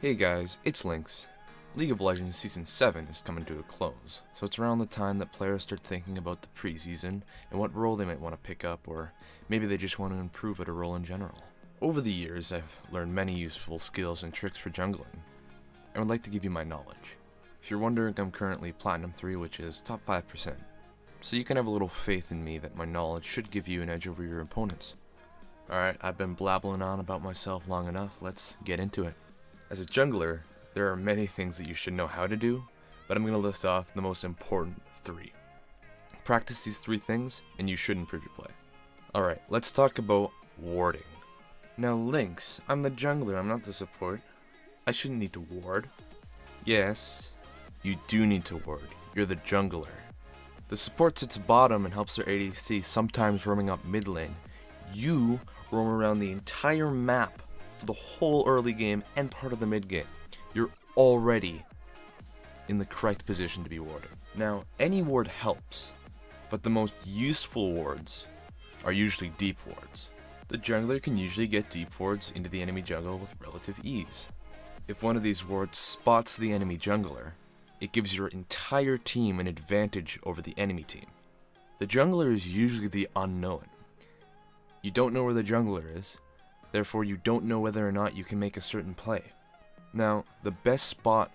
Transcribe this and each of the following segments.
Hey guys, it's Lynx. League of Legends Season 7 is coming to a close, so it's around the time that players start thinking about the preseason and what role they might want to pick up, or maybe they just want to improve at a role in general. Over the years, I've learned many useful skills and tricks for jungling, and would like to give you my knowledge. If you're wondering, I'm currently Platinum 3, which is top 5%, so you can have a little faith in me that my knowledge should give you an edge over your opponents. Alright, I've been blabbling on about myself long enough, let's get into it. As a jungler, there are many things that you should know how to do, but I'm going to list off the most important 3. Practice these 3 things, and you should improve your play. Alright, let's talk about warding. Now Lynx, I'm the jungler, I'm not the support. I shouldn't need to ward. Yes, you do need to ward. You're the jungler. The support sits bottom and helps their ADC, sometimes roaming up mid lane. You roam around the entire map for the whole early game and part of the mid game. You're already in the correct position to be warding. Now, any ward helps, but the most useful wards are usually deep wards. The jungler can usually get deep wards into the enemy jungle with relative ease. If one of these wards spots the enemy jungler, it gives your entire team an advantage over the enemy team. The jungler is usually the unknown. You don't know where the jungler is, therefore you don't know whether or not you can make a certain play. Now, the best spot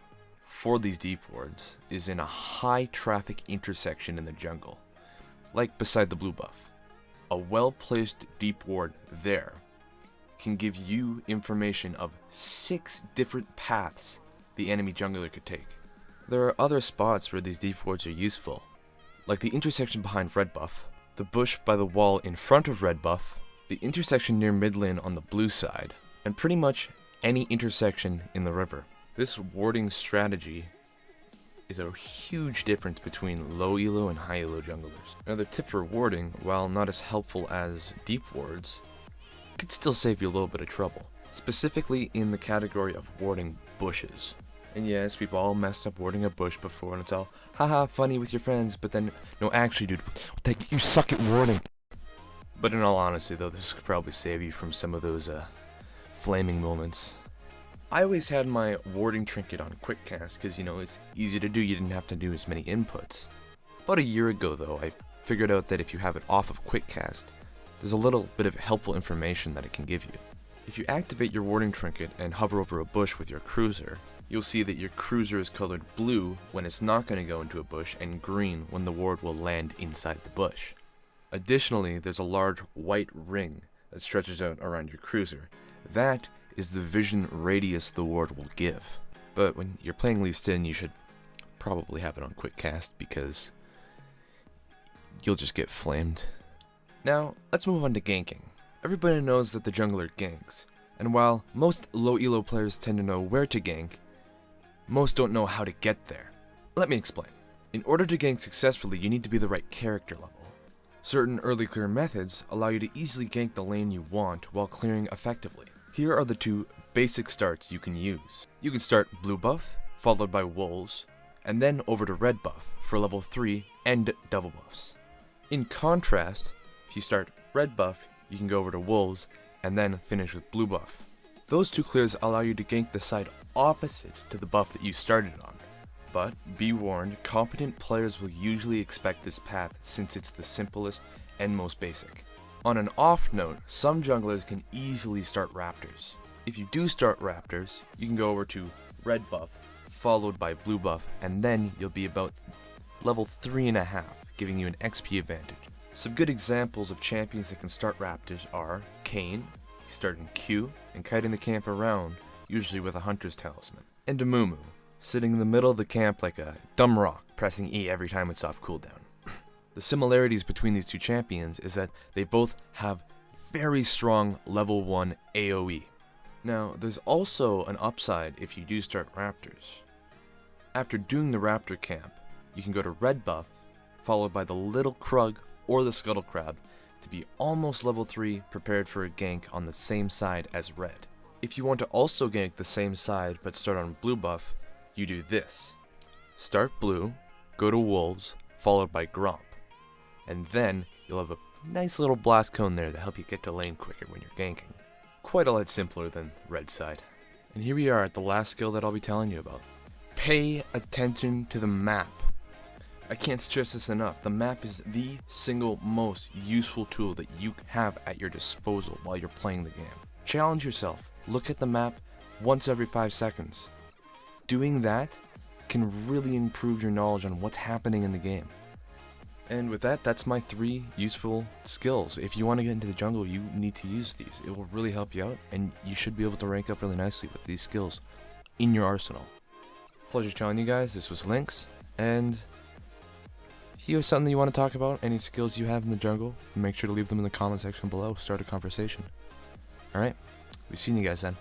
for these deep wards is in a high traffic intersection in the jungle, like beside the blue buff. A well-placed deep ward there can give you information of 6 different paths the enemy jungler could take. There are other spots where these deep wards are useful, like the intersection behind red buff, the bush by the wall in front of red buff, the intersection near mid lane on the blue side, and pretty much any intersection in the river. This warding strategy is a huge difference between low elo and high elo junglers. Another tip for warding, while not as helpful as deep wards, could still save you a little bit of trouble, specifically in the category of warding bushes. And yes, we've all messed up warding a bush before, and it's all haha funny with your friends, but then no, actually dude, you suck at warding. But in all honesty though, this could probably save you from some of those flaming moments. I always had my warding trinket on quick cast because, you know, it's easy to do, you didn't have to do as many inputs. About a year ago though, I figured out that if you have it off of quick cast, there's a little bit of helpful information that it can give you. If you activate your warding trinket and hover over a bush with your cruiser, you'll see that your cruiser is colored blue when it's not going to go into a bush and green when the ward will land inside the bush. Additionally, there's a large white ring that stretches out around your cruiser. That is the vision radius the ward will give. But when you're playing Lee Sin, you should probably have it on quick cast because you'll just get flamed. Now, let's move on to ganking. Everybody knows that the jungler ganks, and while most low elo players tend to know where to gank, most don't know how to get there. Let me explain. In order to gank successfully, you need to be the right character level. Certain early clear methods allow you to easily gank the lane you want while clearing effectively. Here are the 2 basic starts you can use. You can start blue buff, followed by wolves, and then over to red buff for level 3 and double buffs. In contrast, if you start red buff, you can go over to wolves, and then finish with blue buff. Those 2 clears allow you to gank the side opposite to the buff that you started on. But be warned, competent players will usually expect this path since it's the simplest and most basic. On an off note, some junglers can easily start raptors. If you do start raptors, you can go over to red buff, followed by blue buff, and then you'll be about level 3.5, giving you an XP advantage. Some good examples of champions that can start raptors are Kayn, he's starting Q, and kiting the camp around, usually with a hunter's talisman, and Amumu, sitting in the middle of the camp like a dumb rock, pressing E every time it's off cooldown. The similarities between these 2 champions is that they both have very strong level 1 AoE. Now, there's also an upside if you do start raptors. After doing the raptor camp, you can go to red buff, followed by the little Krug or the scuttle crab to be almost level 3 prepared for a gank on the same side as red. If you want to also gank the same side but start on blue buff, you do this. Start blue, go to wolves, followed by Gromp. And then you'll have a nice little blast cone there to help you get to lane quicker when you're ganking. Quite a lot simpler than red side. And here we are at the last skill that I'll be telling you about. Pay attention to the map. I can't stress this enough. The map is the single most useful tool that you have at your disposal while you're playing the game. Challenge yourself. Look at the map once every 5 seconds. Doing that can really improve your knowledge on what's happening in the game. And with that, that's my 3 useful skills. If you want to get into the jungle, you need to use these. It will really help you out, and you should be able to rank up really nicely with these skills in your arsenal. Pleasure telling you guys. This was Lynx, and if you have something that you want to talk about, any skills you have in the jungle, make sure to leave them in the comment section below. Start a conversation. Alright, we'll see you guys then.